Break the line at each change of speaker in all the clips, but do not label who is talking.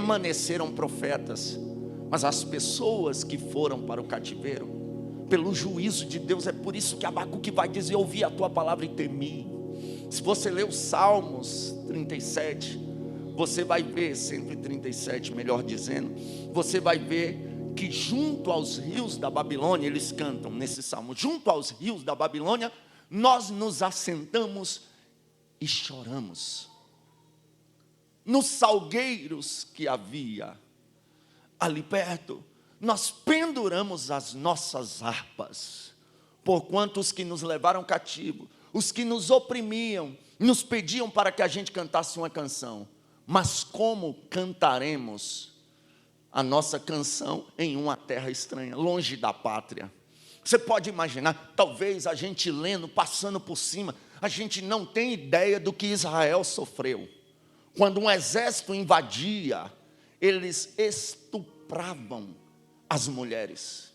permaneceram profetas, mas as pessoas que foram para o cativeiro, pelo juízo de Deus, é por isso que Abacuque vai dizer: ouvi a tua palavra e temi. Se você ler os Salmos 37, você vai ver, 137 melhor dizendo, você vai ver que junto aos rios da Babilônia, eles cantam nesse salmo: junto aos rios da Babilônia, nós nos assentamos e choramos. Nos salgueiros que havia ali perto, nós penduramos as nossas harpas, porquanto os que nos levaram cativo, os que nos oprimiam, nos pediam para que a gente cantasse uma canção. Mas como cantaremos a nossa canção em uma terra estranha, longe da pátria? Você pode imaginar, talvez a gente lendo, passando por cima, a gente não tem ideia do que Israel sofreu. Quando um exército invadia, eles estupravam as mulheres,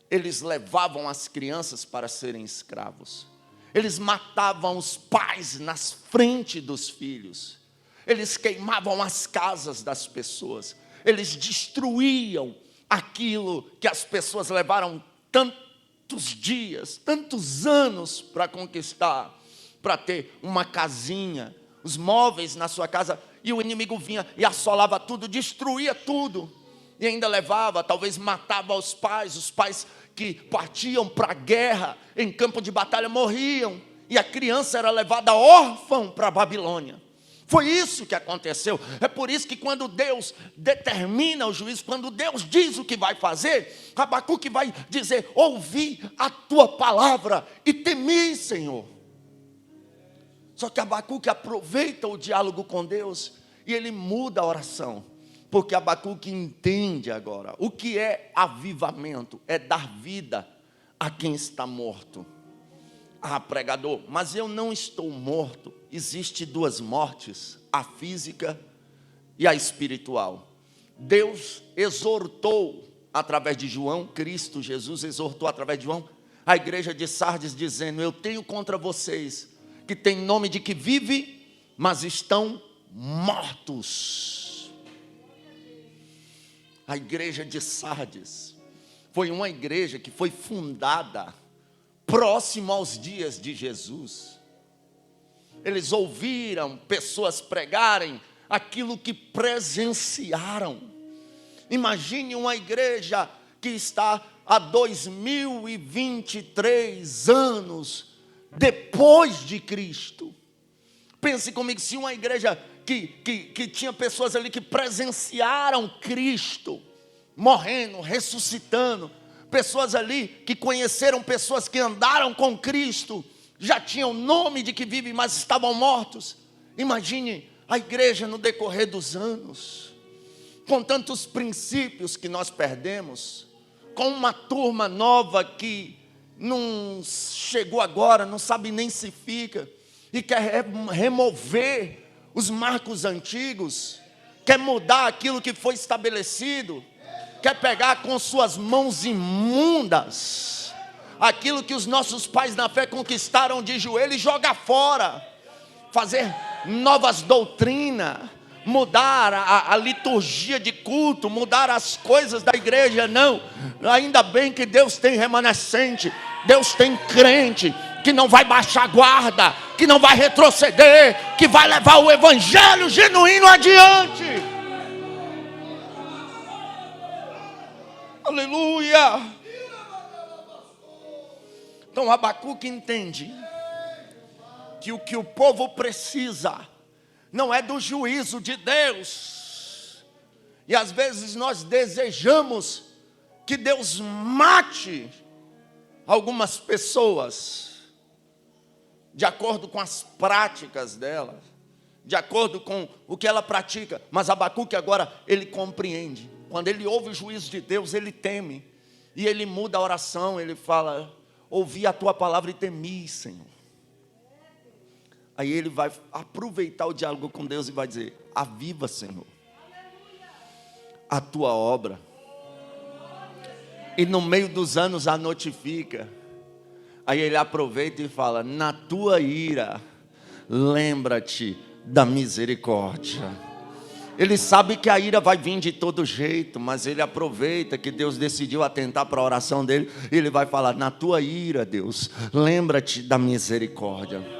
eles levavam as crianças para serem escravos, eles matavam os pais nas frente dos filhos, eles queimavam as casas das pessoas, eles destruíam aquilo que as pessoas levaram tantos dias, tantos anos para conquistar, para ter uma casinha, os móveis na sua casa, e o inimigo vinha e assolava tudo, destruía tudo, e ainda levava, talvez matava os pais que partiam para a guerra, em campo de batalha morriam, e a criança era levada órfã para a Babilônia. Foi isso que aconteceu. É por isso que quando Deus determina o juízo, quando Deus diz o que vai fazer, Abacuque vai dizer: ouvi a tua palavra e temi, Senhor. Só que Abacuque aproveita o diálogo com Deus e ele muda a oração, porque Abacuque entende agora o que é avivamento: é dar vida a quem está morto. Ah, pregador, mas eu não estou morto. Existem duas mortes, a física e a espiritual. Deus exortou através de João, Cristo Jesus exortou através de João a igreja de Sardes, dizendo: eu tenho contra vocês que tem nome de que vive, mas estão mortos. A igreja de Sardes foi uma igreja que foi fundada próximo aos dias de Jesus. Eles ouviram pessoas pregarem aquilo que presenciaram. Imagine uma igreja que está há 2023 anos depois de Cristo. Pense comigo, se uma igreja que tinha pessoas ali que presenciaram Cristo morrendo, ressuscitando, pessoas ali que conheceram pessoas que andaram com Cristo, já tinham nome de que vivem, mas estavam mortos. Imagine a igreja no decorrer dos anos, com tantos princípios que nós perdemos, com uma turma nova que não chegou agora, não sabe nem se fica, e quer remover os marcos antigos, quer mudar aquilo que foi estabelecido, quer pegar com suas mãos imundas aquilo que os nossos pais na fé conquistaram de joelho e jogar fora, fazer novas doutrinas, mudar a liturgia de culto, mudar as coisas da igreja. Não, ainda bem que Deus tem remanescente, Deus tem crente que não vai baixar guarda, que não vai retroceder, que vai levar o evangelho genuíno adiante. Aleluia. Então Abacuque entende que o povo precisa não é do juízo de Deus. E às vezes nós desejamos que Deus mate algumas pessoas de acordo com as práticas dela, de acordo com o que ela pratica. Mas Abacuque agora, ele compreende. Quando ele ouve o juízo de Deus, ele teme. E ele muda a oração, ele fala: ouvi a tua palavra e temi, Senhor. Aí ele vai aproveitar o diálogo com Deus e vai dizer: aviva, Senhor, a tua obra. E no meio dos anos a notifica. Aí ele aproveita e fala: na tua ira, lembra-te da misericórdia. Ele sabe que a ira vai vir de todo jeito, mas ele aproveita que Deus decidiu atentar para a oração dele. E ele vai falar: na tua ira, Deus, lembra-te da misericórdia.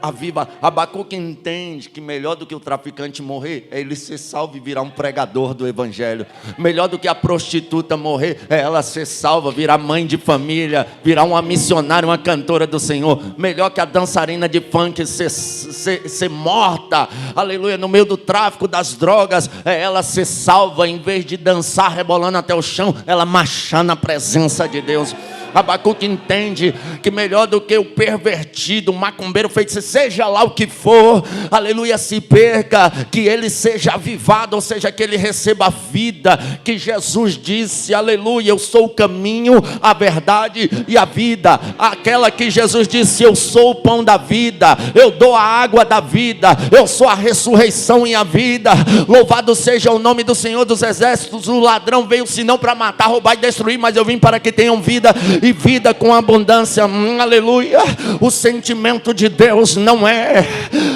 Aviva. Abacuque entende que melhor do que o traficante morrer é ele ser salvo e virar um pregador do evangelho. Melhor do que a prostituta morrer é ela ser salva, virar mãe de família, virar uma missionária, uma cantora do Senhor. Melhor que a dançarina de funk ser morta, aleluia, no meio do tráfico das drogas, é ela ser salva. Em vez de dançar rebolando até o chão, ela marchar na presença de Deus. Abacuque entende que melhor do que o pervertido, o macumbeiro, feiticeiro, seja lá o que for, aleluia, se perca, que ele seja avivado, ou seja, que ele receba a vida que Jesus disse, aleluia, eu sou o caminho, a verdade e a vida. Aquela que Jesus disse: eu sou o pão da vida, eu dou a água da vida, eu sou a ressurreição e a vida. Louvado seja o nome do Senhor dos Exércitos. O ladrão veio senão para matar, roubar e destruir, mas eu vim para que tenham vida e vida com abundância. Aleluia. O sentimento de Deus não é,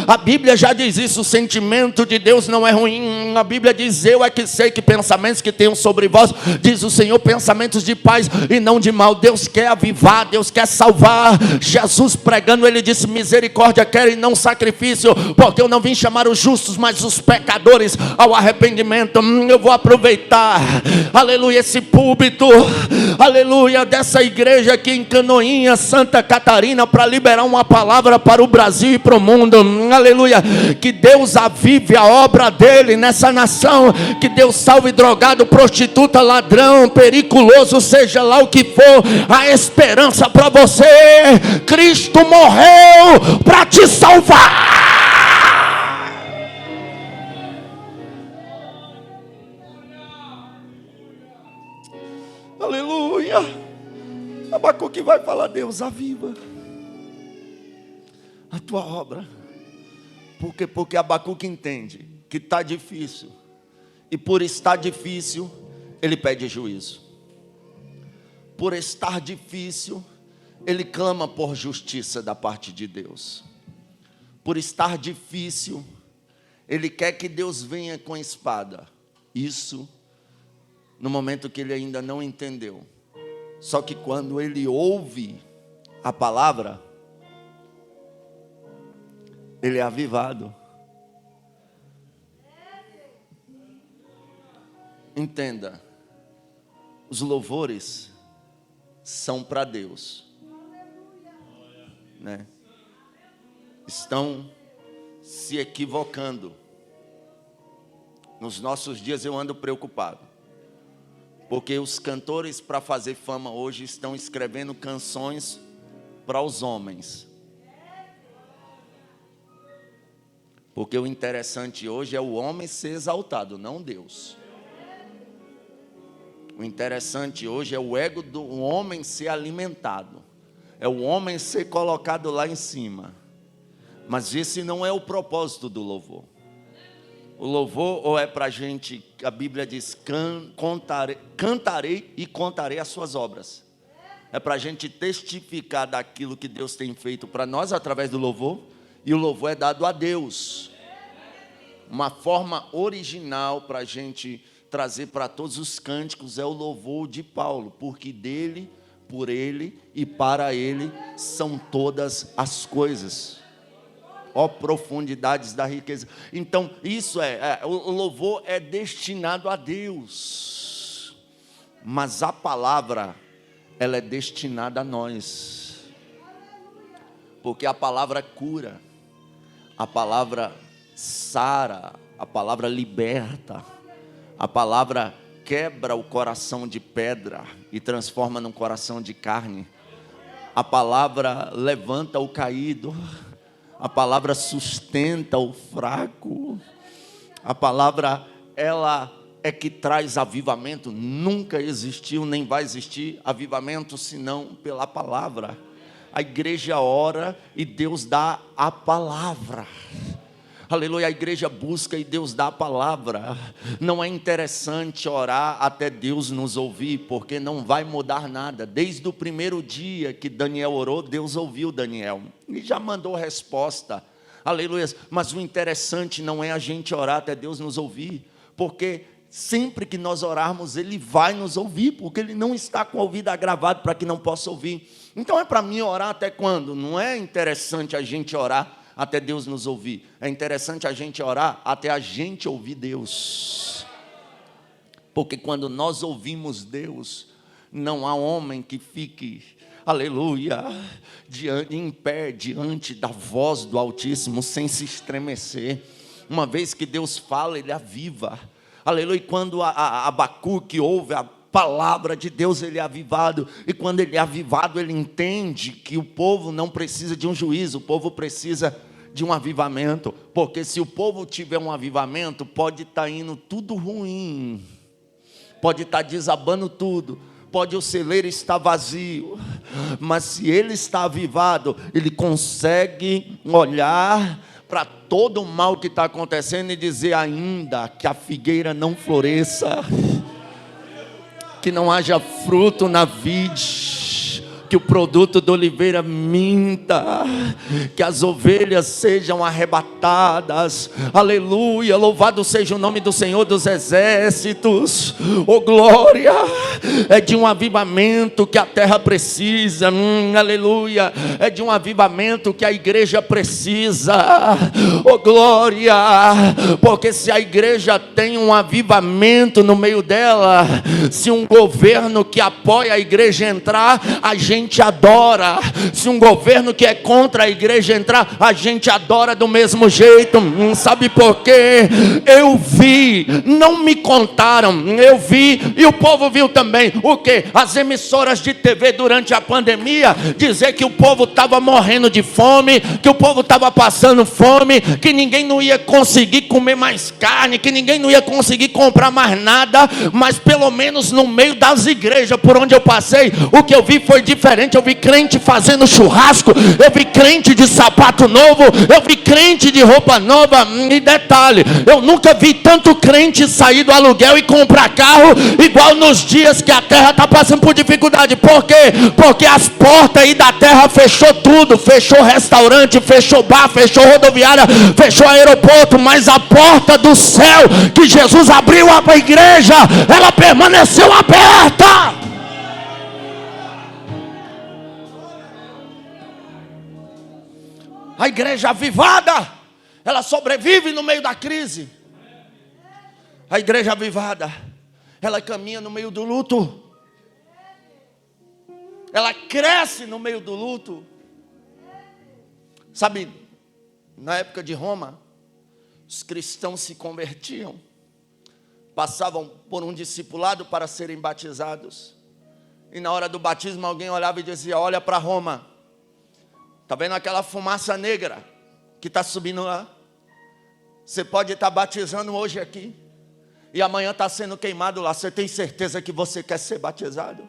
a Bíblia já diz isso, o sentimento de Deus não é ruim. A Bíblia diz: eu é que sei que pensamentos que tenho sobre vós, diz o Senhor, pensamentos de paz e não de mal. Deus quer avivar, Deus quer salvar. Jesus pregando, ele disse: misericórdia quero e não sacrifício, porque eu não vim chamar os justos, mas os pecadores ao arrependimento. Eu vou aproveitar, aleluia, esse púlpito, aleluia, dessa igreja aqui em Canoinha, Santa Catarina, para liberar uma palavra para o Brasil e para o mundo. Aleluia. Que Deus avive a obra dele nessa nação. Que Deus salve drogado, prostituta, ladrão, periculoso, seja lá o que for. A esperança para você: Cristo morreu para te salvar. Aleluia. Abacuque vai falar: Deus, aviva a tua obra. Porque Abacuque entende que está difícil, e por estar difícil ele pede juízo. Por estar difícil ele clama por justiça da parte de Deus. Por estar difícil ele quer que Deus venha com espada. Isso no momento que ele ainda não entendeu. Só que quando ele ouve a palavra, ele é avivado. Entenda, os louvores são para Deus, né? Estão se equivocando. Nos nossos dias eu ando preocupado, porque os cantores, para fazer fama hoje, estão escrevendo canções para os homens. Porque o interessante hoje é o homem ser exaltado, não Deus. O interessante hoje é o ego do homem ser alimentado. É o homem ser colocado lá em cima. Mas esse não é o propósito do louvor. O louvor ou é para a gente, a Bíblia diz: cantarei e contarei as suas obras. É para a gente testificar daquilo que Deus tem feito para nós através do louvor. E o louvor é dado a Deus. Uma forma original para a gente trazer para todos os cânticos é o louvor de Paulo. Porque dele, por ele e para ele são todas as coisas. Ó profundidades da riqueza. Então isso o louvor é destinado a Deus. Mas a palavra, ela é destinada a nós. Porque a palavra cura. A palavra sara, a palavra liberta, a palavra quebra o coração de pedra e transforma num coração de carne. A palavra levanta o caído, a palavra sustenta o fraco. A palavra, ela é que traz avivamento. Nunca existiu, nem vai existir avivamento senão pela palavra. A igreja ora e Deus dá a palavra. Aleluia, a igreja busca e Deus dá a palavra. Não é interessante orar até Deus nos ouvir, porque não vai mudar nada. Desde o primeiro dia que Daniel orou, Deus ouviu Daniel e já mandou resposta. Aleluia. Mas o interessante não é a gente orar até Deus nos ouvir, porque sempre que nós orarmos, Ele vai nos ouvir, porque Ele não está com o ouvido agravado para que não possa ouvir. Então é para mim orar até quando? Não é interessante a gente orar até Deus nos ouvir. É interessante a gente orar até a gente ouvir Deus. Porque quando nós ouvimos Deus, não há homem que fique, aleluia, em pé diante da voz do Altíssimo, sem se estremecer. Uma vez que Deus fala, Ele aviva. Aleluia, e quando Abacuque ouve a palavra de Deus, ele é avivado. E quando ele é avivado, ele entende que o povo não precisa de um juízo, o povo precisa de um avivamento. Porque se o povo tiver um avivamento, pode estar indo tudo ruim, pode estar desabando tudo, pode o celeiro estar vazio, mas se ele está avivado, ele consegue olhar para todo o mal que está acontecendo e dizer: ainda que a figueira não floresça, que não haja fruto na vide, que o produto da oliveira minta, que as ovelhas sejam arrebatadas, aleluia, louvado seja o nome do Senhor dos exércitos, oh glória, é de um avivamento que a terra precisa, aleluia, é de um avivamento que a igreja precisa, oh glória, porque se a igreja tem um avivamento no meio dela, se um governo que apoia a igreja entrar, a gente adora. Se um governo que é contra a igreja entrar, a gente adora do mesmo jeito. Sabe por quê? Eu vi, não me contaram, eu vi e o povo viu também. O quê? As emissoras de TV durante a pandemia dizer que o povo estava morrendo de fome, que o povo estava passando fome, que ninguém não ia conseguir comer mais carne, que ninguém não ia conseguir comprar mais nada. Mas pelo menos no meio das igrejas por onde eu passei, o que eu vi foi diferente. Eu vi crente fazendo churrasco, eu vi crente de sapato novo, eu vi crente de roupa nova. E detalhe, eu nunca vi tanto crente sair do aluguel e comprar carro igual nos dias que a terra está passando por dificuldade. Por quê? Porque as portas aí da terra fechou tudo, fechou restaurante, fechou bar, fechou rodoviária, fechou aeroporto, mas a porta do céu que Jesus abriu para a igreja, ela permaneceu aberta. A igreja avivada, ela sobrevive no meio da crise. A igreja avivada, ela caminha no meio do luto. Ela cresce no meio do luto. Sabe, na época de Roma, os cristãos se convertiam, passavam por um discipulado para serem batizados. E na hora do batismo alguém olhava e dizia: olha para Roma. Está vendo aquela fumaça negra que está subindo lá? Você pode estar batizando hoje aqui e amanhã está sendo queimado lá. Você tem certeza que você quer ser batizado?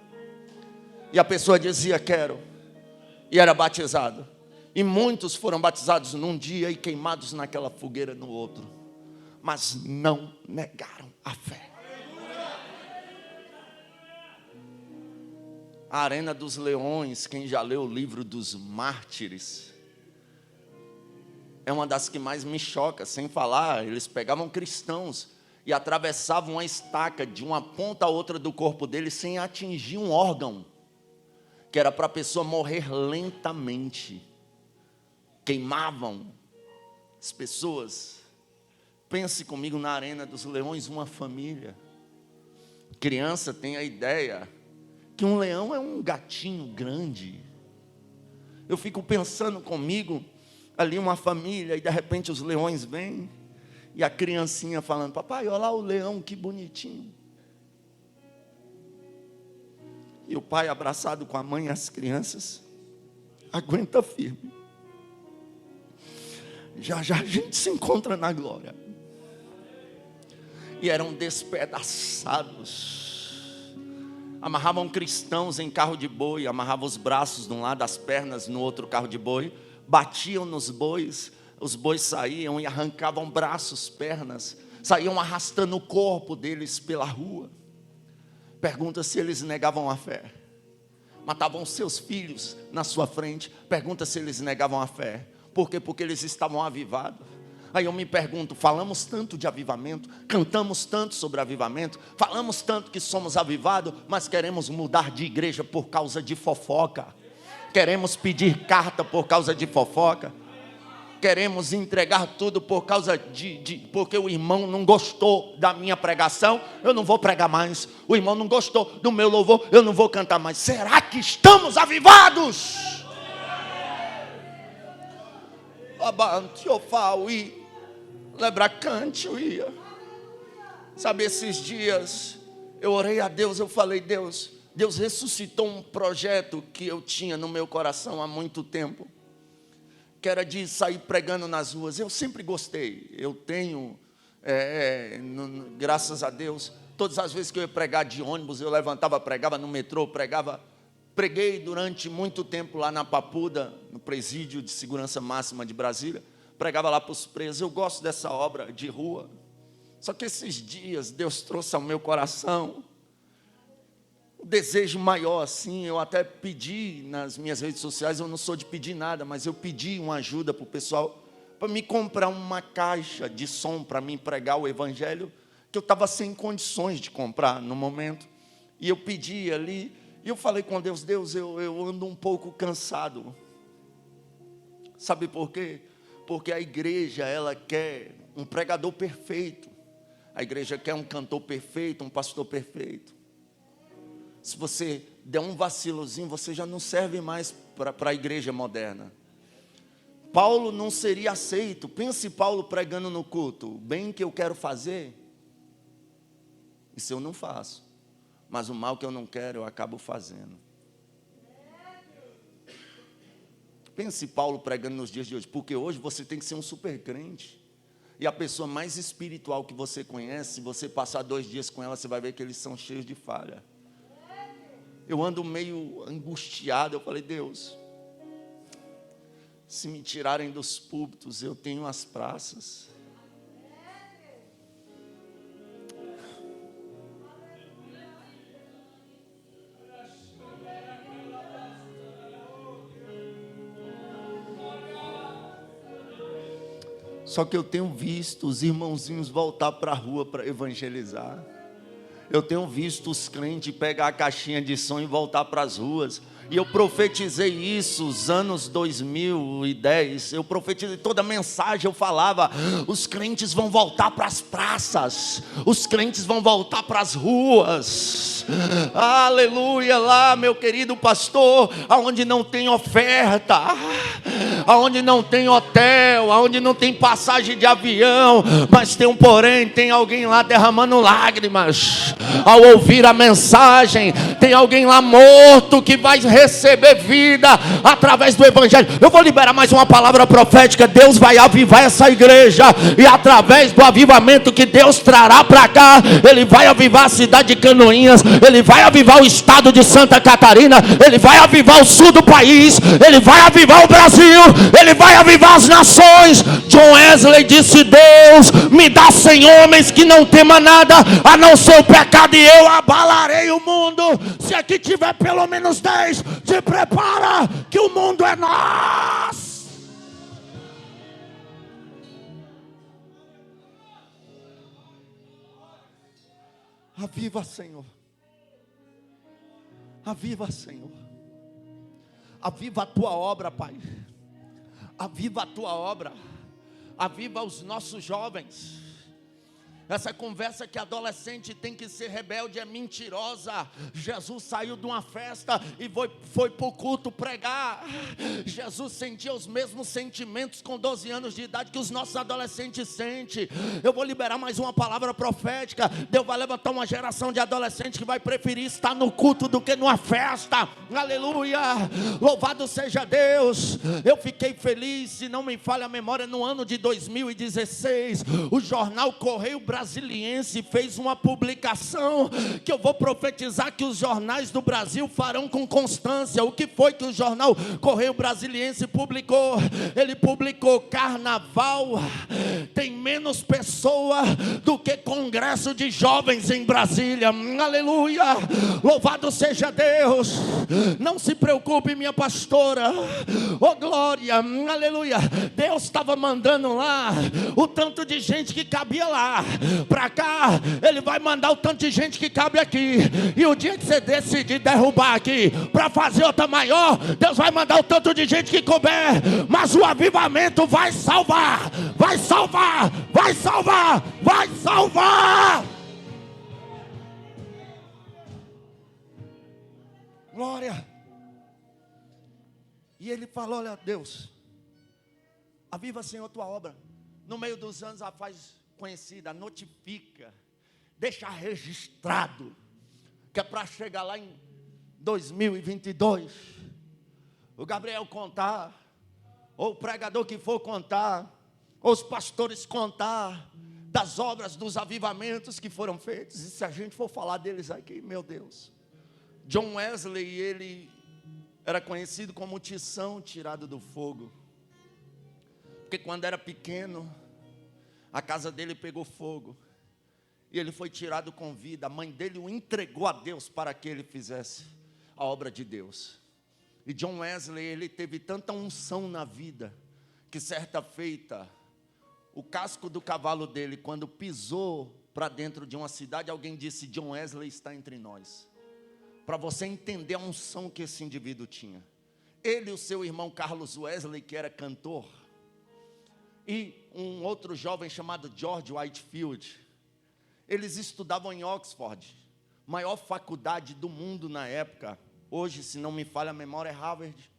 E a pessoa dizia: quero. E era batizado. E muitos foram batizados num dia e queimados naquela fogueira no outro. Mas não negaram a fé. A Arena dos Leões, quem já leu o livro dos Mártires, é uma das que mais me choca. Sem falar, eles pegavam cristãos e atravessavam uma estaca de uma ponta a outra do corpo deles sem atingir um órgão, que era para a pessoa morrer lentamente. Queimavam as pessoas. Pense comigo na Arena dos Leões, uma família. Criança tem a ideia que um leão é um gatinho grande. Eu fico pensando comigo, ali uma família, e de repente os leões vêm, e a criancinha falando: papai, olha lá o leão, que bonitinho. E o pai abraçado com a mãe e as crianças, aguenta firme. Já já a gente se encontra na glória. E eram despedaçados. Amarravam cristãos em carro de boi, amarravam os braços de um lado, as pernas no outro carro de boi, batiam nos bois, os bois saíam e arrancavam braços, pernas, saíam arrastando o corpo deles pela rua. Pergunta se eles negavam a fé. Matavam seus filhos na sua frente. Pergunta se eles negavam a fé. Por quê? Porque eles estavam avivados. Aí eu me pergunto, falamos tanto de avivamento, cantamos tanto sobre avivamento, falamos tanto que somos avivados, mas queremos mudar de igreja por causa de fofoca. Queremos pedir carta por causa de fofoca. Queremos entregar tudo por causa porque o irmão não gostou da minha pregação, eu não vou pregar mais. O irmão não gostou do meu louvor, eu não vou cantar mais. Será que estamos avivados? Sabe, esses dias eu orei a Deus, eu falei, Deus ressuscitou um projeto que eu tinha no meu coração há muito tempo, que era de sair pregando nas ruas. Eu sempre gostei, eu tenho, graças a Deus, todas as vezes que eu ia pregar de ônibus, eu levantava, pregava no metrô, preguei durante muito tempo lá na Papuda, no presídio de segurança máxima de Brasília, pregava lá para os presos. Eu gosto dessa obra de rua. Só que esses dias Deus trouxe ao meu coração um desejo maior assim. Eu até pedi nas minhas redes sociais, eu não sou de pedir nada, mas eu pedi uma ajuda para o pessoal, para me comprar uma caixa de som para mim pregar o evangelho, que eu estava sem condições de comprar no momento. E eu pedi ali, e eu falei com Deus, eu ando um pouco cansado. Sabe por quê? Porque a igreja, ela quer um pregador perfeito. A igreja quer um cantor perfeito, um pastor perfeito. Se você der um vacilozinho, você já não serve mais para a igreja moderna. Paulo não seria aceito. Pense Paulo pregando no culto. O bem que eu quero fazer, isso eu não faço. Mas o mal que eu não quero, eu acabo fazendo. Pense Paulo pregando nos dias de hoje, porque hoje você tem que ser um super crente. E a pessoa mais espiritual que você conhece, se você passar 2 dias com ela, você vai ver que eles são cheios de falha. Eu ando meio angustiado, eu falei, Deus, se me tirarem dos púlpitos, eu tenho as praças. Só que eu tenho visto os irmãozinhos voltar para a rua para evangelizar. Eu tenho visto os crentes pegar a caixinha de som e voltar para as ruas. E eu profetizei isso nos anos 2010. Eu profetizei, toda mensagem eu falava, os crentes vão voltar para as praças, os crentes vão voltar para as ruas. Aleluia, lá, meu querido pastor, aonde não tem oferta, aonde não tem hotel, aonde não tem passagem de avião, mas tem um porém, tem alguém lá derramando lágrimas ao ouvir a mensagem. Tem alguém lá morto que vai receber vida através do evangelho. Eu vou liberar mais uma palavra profética. Deus vai avivar essa igreja, e através do avivamento que Deus trará para cá, Ele vai avivar a cidade de Canoinhas, Ele vai avivar o estado de Santa Catarina, Ele vai avivar o sul do país, Ele vai avivar o Brasil, Ele vai avivar as nações. John Wesley disse, Deus me dá 100 homens que não tema nada a não ser o pecado, e eu abalarei o mundo. Se aqui tiver pelo menos 10, se prepara que o mundo é nosso. Aviva, Senhor. Aviva, Senhor. Aviva a tua obra, Pai. Aviva a tua obra. Aviva os nossos jovens. Essa conversa que adolescente tem que ser rebelde é mentirosa. Jesus saiu de uma festa e foi para o culto pregar. Jesus sentia os mesmos sentimentos com 12 anos de idade que os nossos adolescentes sentem. Eu vou liberar mais uma palavra profética. Deus vai levantar uma geração de adolescentes que vai preferir estar no culto do que numa festa. Aleluia, louvado seja Deus. Eu fiquei feliz, se não me falha a memória, no ano de 2016, o jornal Correio Brasileiro Brasiliense fez uma publicação que eu vou profetizar que os jornais do Brasil farão com constância. O que foi que o jornal Correio Brasiliense publicou? Ele publicou: carnaval tem menos pessoa do que congresso de jovens em Brasília. Aleluia, louvado seja Deus. Não se preocupe, minha pastora, oh glória, aleluia. Deus estava mandando lá o tanto de gente que cabia lá, para cá Ele vai mandar o tanto de gente que cabe aqui. E o dia que você decidir derrubar aqui para fazer outra maior, Deus vai mandar o tanto de gente que couber. Mas o avivamento vai salvar, vai salvar, vai salvar, vai salvar. Glória. E ele falou: olha, Deus, aviva, Senhor, tua obra. No meio dos anos a faz conhecida, notifica, deixa registrado, que é para chegar lá em 2022, o Gabriel contar, ou o pregador que for contar, ou os pastores contar das obras, dos avivamentos que foram feitos. E se a gente for falar deles aqui, meu Deus. John Wesley, ele era conhecido como tição tirado do fogo, porque quando era pequeno, a casa dele pegou fogo, e ele foi tirado com vida. A mãe dele o entregou a Deus para que ele fizesse a obra de Deus. E John Wesley, ele teve tanta unção na vida, que certa feita, o casco do cavalo dele, quando pisou para dentro de uma cidade, alguém disse: John Wesley está entre nós. Para você entender a unção que esse indivíduo tinha. Ele e o seu irmão Carlos Wesley, que era cantor, e um outro jovem chamado George Whitefield, eles estudavam em Oxford, maior faculdade do mundo na época. Hoje, se não me falha a memória, é Harvard.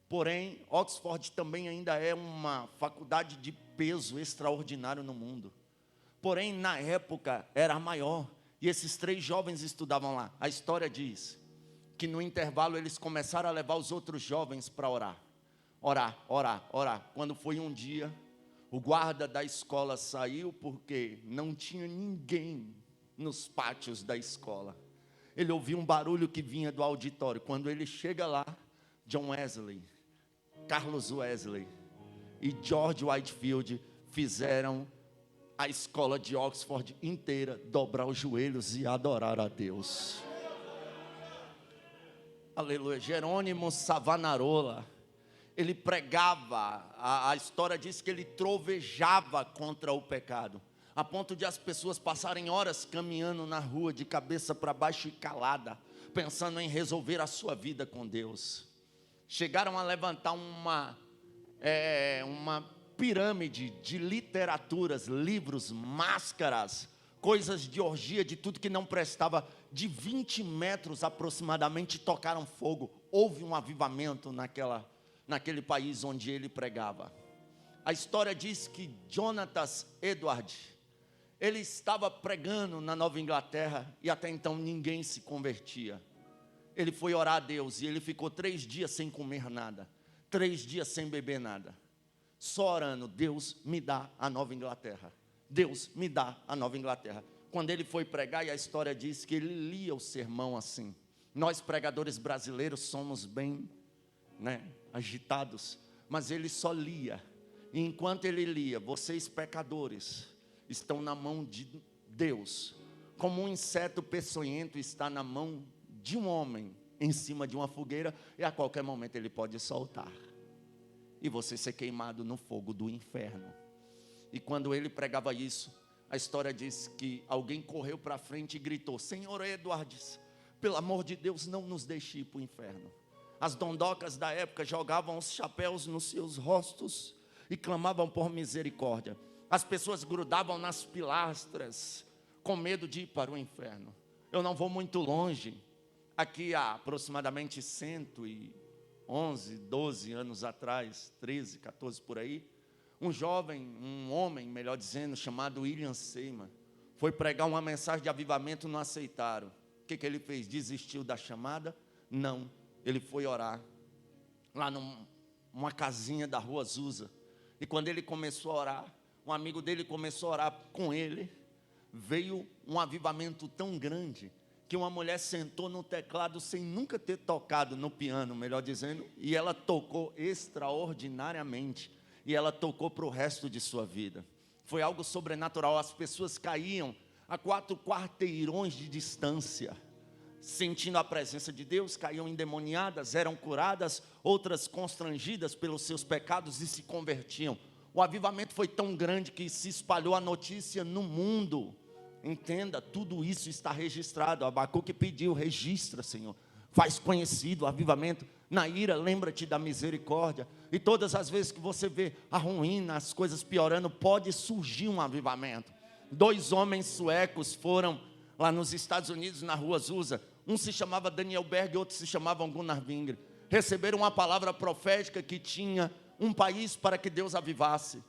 Porém, Oxford também ainda é uma faculdade de peso extraordinário no mundo. Porém, na época, era a maior. E esses 3 jovens estudavam lá. A história diz que no intervalo eles começaram a levar os outros jovens para orar. Orar, orar, orar. Quando foi um dia, o guarda da escola saiu porque não tinha ninguém nos pátios da escola. Ele ouviu um barulho que vinha do auditório. Quando ele chega lá, John Wesley, Carlos Wesley e George Whitefield fizeram a escola de Oxford inteira dobrar os joelhos e adorar a Deus. Aleluia. Jerônimo Savonarola, ele pregava, a história diz que ele trovejava contra o pecado, a ponto de as pessoas passarem horas caminhando na rua de cabeça para baixo e calada, pensando em resolver a sua vida com Deus. Chegaram a levantar uma pirâmide de literaturas, livros, máscaras, coisas de orgia, de tudo que não prestava, de 20 metros aproximadamente, tocaram fogo. Houve um avivamento naquele país onde ele pregava. A história diz que Jonathan Edwards, ele estava pregando na Nova Inglaterra, e até então ninguém se convertia. Ele foi orar a Deus, e ele ficou 3 dias sem comer nada, 3 dias sem beber nada, só orando: Deus me dá a Nova Inglaterra, Deus me dá a Nova Inglaterra. Quando ele foi pregar, e a história diz que ele lia o sermão assim. Nós pregadores brasileiros somos bem, agitados, mas ele só lia. E enquanto ele lia: vocês pecadores estão na mão de Deus, como um inseto peçonhento está na mão de um homem em cima de uma fogueira, e a qualquer momento ele pode soltar, e você ser queimado no fogo do inferno. E quando ele pregava isso, a história diz que alguém correu para frente e gritou: Senhor Edwards, pelo amor de Deus, não nos deixe ir para o inferno. As dondocas da época jogavam os chapéus nos seus rostos e clamavam por misericórdia. As pessoas grudavam nas pilastras com medo de ir para o inferno. Eu não vou muito longe. Aqui há aproximadamente 111, 12 anos atrás, 13, 14 por aí, um homem, melhor dizendo, chamado William Seymour, foi pregar uma mensagem de avivamento, não aceitaram. O que ele fez? Desistiu da chamada? Não, ele foi orar lá numa casinha da rua Azusa. E quando ele começou a orar, um amigo dele começou a orar com ele, veio um avivamento tão grande que uma mulher sentou no teclado sem nunca ter tocado no piano, melhor dizendo, e ela tocou extraordinariamente, e ela tocou para o resto de sua vida. Foi algo sobrenatural. As pessoas caíam a 4 quarteirões de distância, sentindo a presença de Deus, caíam endemoniadas, eram curadas, outras constrangidas pelos seus pecados e se convertiam. O avivamento foi tão grande que se espalhou a notícia no mundo. Entenda, tudo isso está registrado. Abacuque pediu: registra, Senhor, faz conhecido o avivamento. Naíra, lembra-te da misericórdia. E todas as vezes que você vê a ruína, as coisas piorando, pode surgir um avivamento. 2 homens suecos foram lá nos Estados Unidos, na rua Azusa. Um se chamava Daniel Berg, outro se chamava Gunnar Wingre. Receberam uma palavra profética que tinha um país para que Deus avivasse.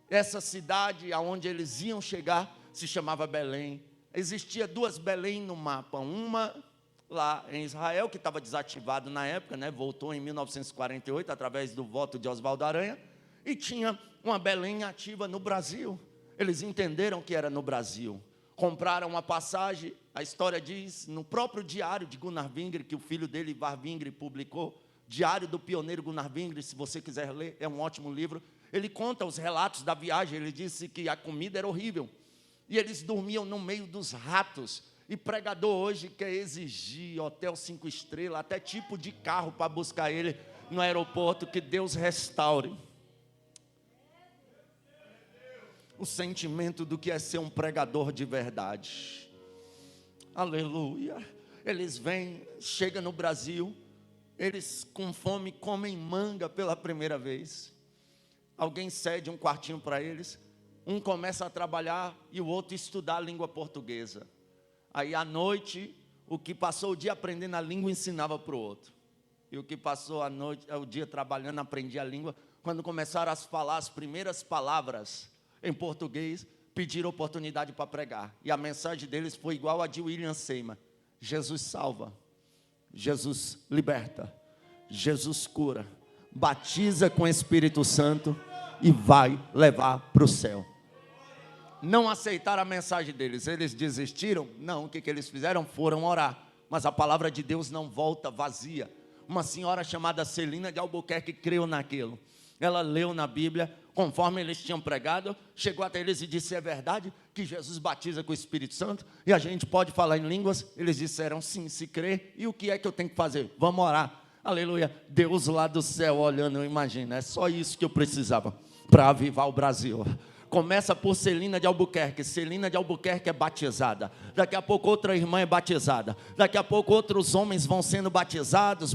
Essa cidade aonde eles iam chegar se chamava Belém. Existia 2 Belém no mapa. Uma lá em Israel, que estava desativado na época, voltou em 1948, através do voto de Oswaldo Aranha. E tinha uma Belém ativa no Brasil. Eles entenderam que era no Brasil. Compraram uma passagem. A história diz, no próprio diário de Gunnar Wingre, que o filho dele, Ivar Wingre, publicou, Diário do Pioneiro Gunnar Wingre, se você quiser ler, é um ótimo livro. Ele conta os relatos da viagem. Ele disse que a comida era horrível, e eles dormiam no meio dos ratos. E pregador hoje quer exigir hotel 5 estrelas, até tipo de carro para buscar ele no aeroporto. Que Deus restaure o sentimento do que é ser um pregador de verdade. Aleluia. Eles vêm, chegam no Brasil, eles com fome comem manga pela primeira vez. Alguém cede um quartinho para eles. Um começa a trabalhar e o outro estudar a língua portuguesa. Aí à noite, o que passou o dia aprendendo a língua ensinava para o outro. E o que passou a noite, o dia trabalhando, aprendia a língua. Quando começaram a falar as primeiras palavras em português, pediram oportunidade para pregar. E a mensagem deles foi igual a de William Seymour: Jesus salva, Jesus liberta, Jesus cura, batiza com o Espírito Santo e vai levar para o céu. Não aceitaram a mensagem deles. Eles desistiram? Não. O que eles fizeram? Foram orar. Mas a palavra de Deus não volta vazia. Uma senhora chamada Celina de Albuquerque creu naquilo. Ela leu na Bíblia, conforme eles tinham pregado, chegou até eles e disse: é verdade que Jesus batiza com o Espírito Santo? E a gente pode falar em línguas? Eles disseram: sim, se crê. E o que é que eu tenho que fazer? Vamos orar. Aleluia. Deus lá do céu olhando, eu imagino. É só isso que eu precisava para avivar o Brasil. Começa por Celina de Albuquerque. Celina de Albuquerque é batizada. Daqui a pouco outra irmã é batizada. Daqui a pouco outros homens vão sendo batizados.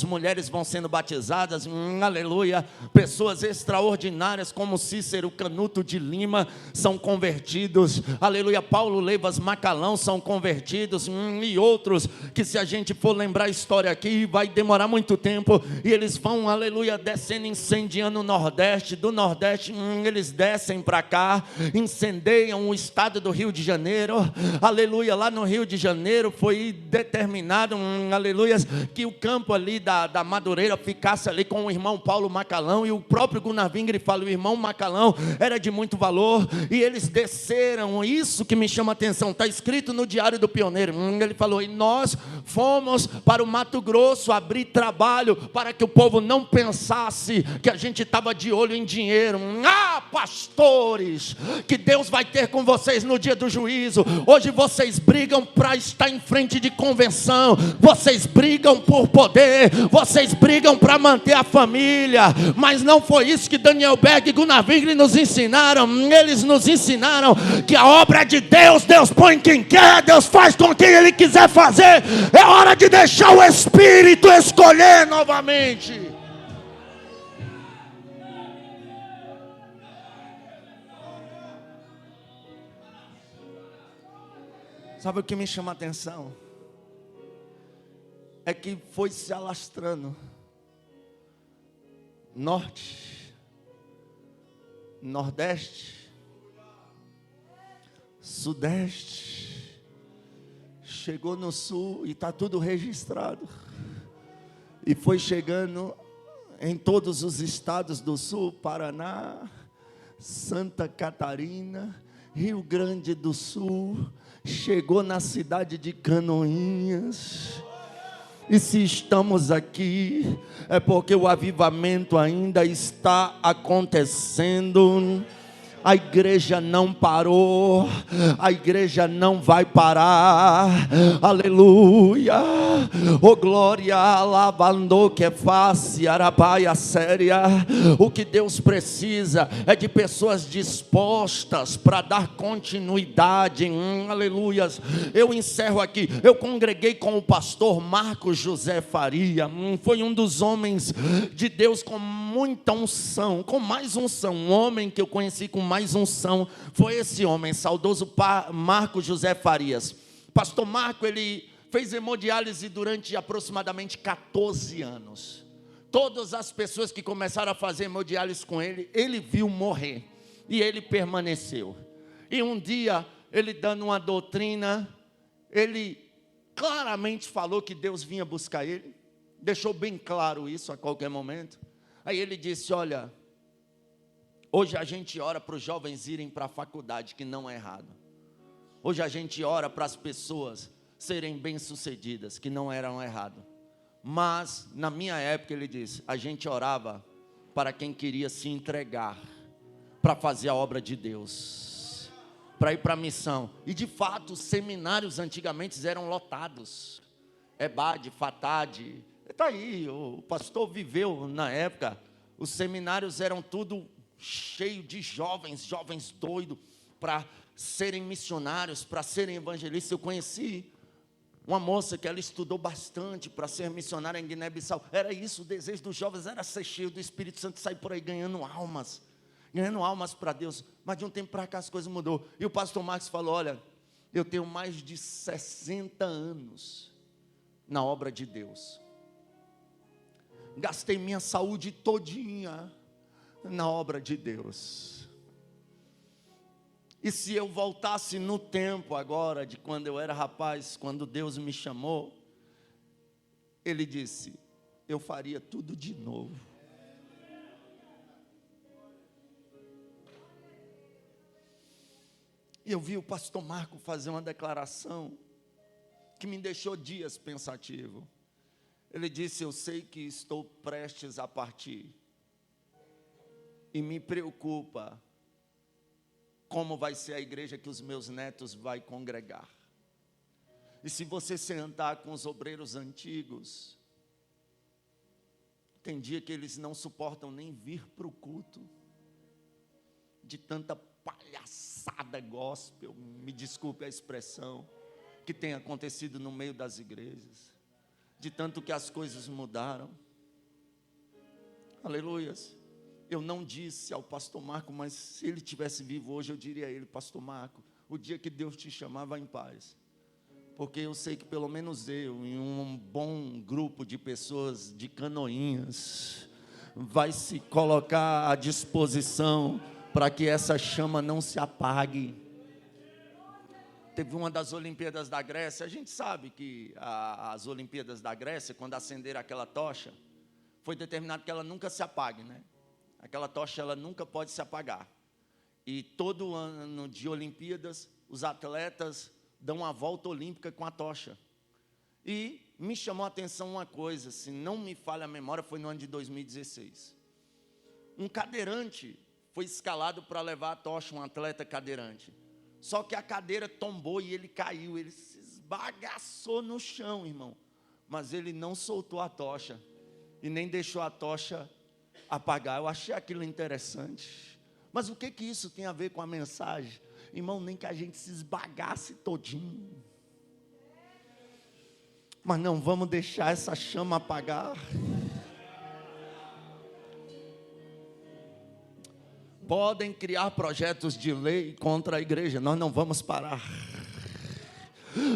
Mulheres vão sendo batizadas. Aleluia. Pessoas extraordinárias como Cícero Canuto de Lima são convertidos. Aleluia. Paulo Leivas Macalão são convertidos. E outros que, se a gente for lembrar a história aqui, vai demorar muito tempo. E eles vão, aleluia, descendo, incendiando o Nordeste. Do Nordeste, eles descem para cá, incendeiam o estado do Rio de Janeiro. Aleluia. Lá no Rio de Janeiro foi determinado, aleluia, que o campo ali da Madureira ficasse ali com o irmão Paulo Macalão. E o próprio Gunnar Wingre fala: o irmão Macalão era de muito valor. E eles desceram. Isso que me chama a atenção, está escrito no Diário do Pioneiro. Ele falou: e nós fomos para o Mato Grosso abrir trabalho para que o povo não pensasse que a gente estava de olho em dinheiro. Pastores, que Deus vai ter com vocês no dia do juízo. Hoje vocês brigam para estar em frente de convenção, vocês brigam por poder, vocês brigam para manter a família, mas não foi isso que Daniel Berg e Gunnar Wingre nos ensinaram. Eles nos ensinaram que a obra de Deus, Deus põe quem quer, Deus faz com quem Ele quiser fazer. É hora de deixar o Espírito escolher novamente. Sabe o que me chama a atenção? É que foi se alastrando. Norte, Nordeste, Sudeste, chegou no Sul e está tudo registrado. E foi chegando em todos os estados do Sul: Paraná, Santa Catarina, Rio Grande do Sul, chegou na cidade de Canoinhas. E se estamos aqui, é porque o avivamento ainda está acontecendo. A igreja não parou, a igreja não vai parar, aleluia, oh glória, alabando que face, arabaia séria. O que Deus precisa é de pessoas dispostas para dar continuidade, aleluias. Eu encerro aqui, eu congreguei com o pastor Marcos José Faria, foi um dos homens de Deus com muita unção, com mais unção, um homem que eu conheci com mais unção, foi esse homem, saudoso Marcos José Farias. Pastor Marco, ele fez hemodiálise durante aproximadamente 14 anos. Todas as pessoas que começaram a fazer hemodiálise com ele, ele viu morrer, e ele permaneceu. E um dia, ele dando uma doutrina, ele claramente falou que Deus vinha buscar ele, deixou bem claro isso a qualquer momento. Aí ele disse, olha, hoje a gente ora para os jovens irem para a faculdade, que não é errado. Hoje a gente ora para as pessoas serem bem-sucedidas, que não eram errado. Mas, na minha época, ele disse, a gente orava para quem queria se entregar, para fazer a obra de Deus, para ir para a missão. E, de fato, os seminários antigamente eram lotados. EBAD, FATAD, está aí, o pastor viveu na época, os seminários eram tudo cheio de jovens doidos, para serem missionários, para serem evangelistas. Eu conheci uma moça que ela estudou bastante para ser missionária em Guiné-Bissau. Era isso, o desejo dos jovens era ser cheio do Espírito Santo, sair por aí ganhando almas para Deus. Mas de um tempo para cá as coisas mudou. E o pastor Marcos falou, olha, eu tenho mais de 60 anos na obra de Deus. Gastei minha saúde todinha na obra de Deus. E se eu voltasse no tempo agora, de quando eu era rapaz, quando Deus me chamou, ele disse, eu faria tudo de novo. E eu vi o pastor Marco fazer uma declaração que me deixou dias pensativo. Ele disse, eu sei que estou prestes a partir, e me preocupa como vai ser a igreja que os meus netos vão congregar. E se você sentar com os obreiros antigos, tem dia que eles não suportam nem vir para o culto, de tanta palhaçada gospel, me desculpe a expressão, que tem acontecido no meio das igrejas, de tanto que as coisas mudaram. Aleluias. Eu não disse ao pastor Marco, mas se ele estivesse vivo hoje, eu diria a ele, pastor Marco, o dia que Deus te chamar, vá em paz. Porque eu sei que pelo menos eu, em um bom grupo de pessoas de Canoinhas, vai se colocar à disposição para que essa chama não se apague. Teve uma das Olimpíadas da Grécia, a gente sabe que as Olimpíadas da Grécia, quando acenderam aquela tocha, foi determinado que ela nunca se apague, né? Aquela tocha, ela nunca pode se apagar. E todo ano de Olimpíadas, os atletas dão uma volta olímpica com a tocha. E me chamou a atenção uma coisa, se não me falha a memória, foi no ano de 2016. Um cadeirante foi escalado para levar a tocha, um atleta cadeirante. Só que a cadeira tombou e ele caiu, ele se esbagaçou no chão, irmão. Mas ele não soltou a tocha e nem deixou a tocha apagar. Eu achei aquilo interessante. Mas o que isso tem a ver com a mensagem? Irmão, nem que a gente se esbagasse todinho. Mas não vamos deixar essa chama apagar. Podem criar projetos de lei contra a igreja, nós não vamos parar.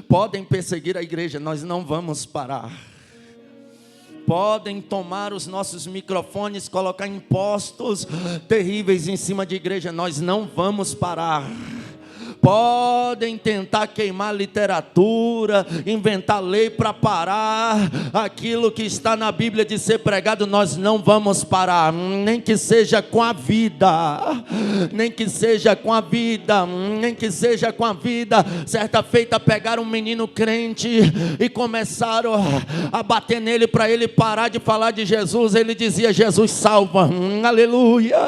Podem perseguir a igreja, nós não vamos parar. Podem tomar os nossos microfones, colocar impostos terríveis em cima de igreja, nós não vamos parar. Podem tentar queimar literatura, inventar lei para parar aquilo que está na Bíblia de ser pregado. Nós não vamos parar, nem que seja com a vida, nem que seja com a vida, nem que seja com a vida. Certa feita pegaram um menino crente e começaram a bater nele para ele parar de falar de Jesus. Ele dizia: Jesus salva, aleluia,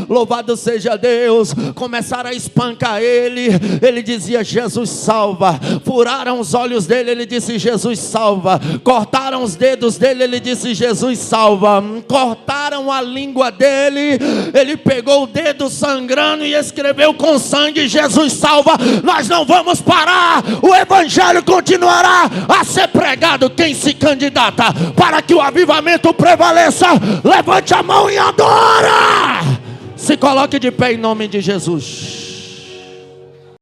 louvado seja Deus. Começaram a espancar ele, ele dizia: Jesus salva. Furaram os olhos dele, ele disse: Jesus salva. Cortaram os dedos dele, ele disse: Jesus salva. Cortaram a língua dele, ele pegou o dedo sangrando e escreveu com sangue: Jesus salva. Nós não vamos parar, o evangelho continuará a ser pregado. Quem se candidata para que o avivamento prevaleça, levante a mão e adora. Se coloque de pé em nome de Jesus.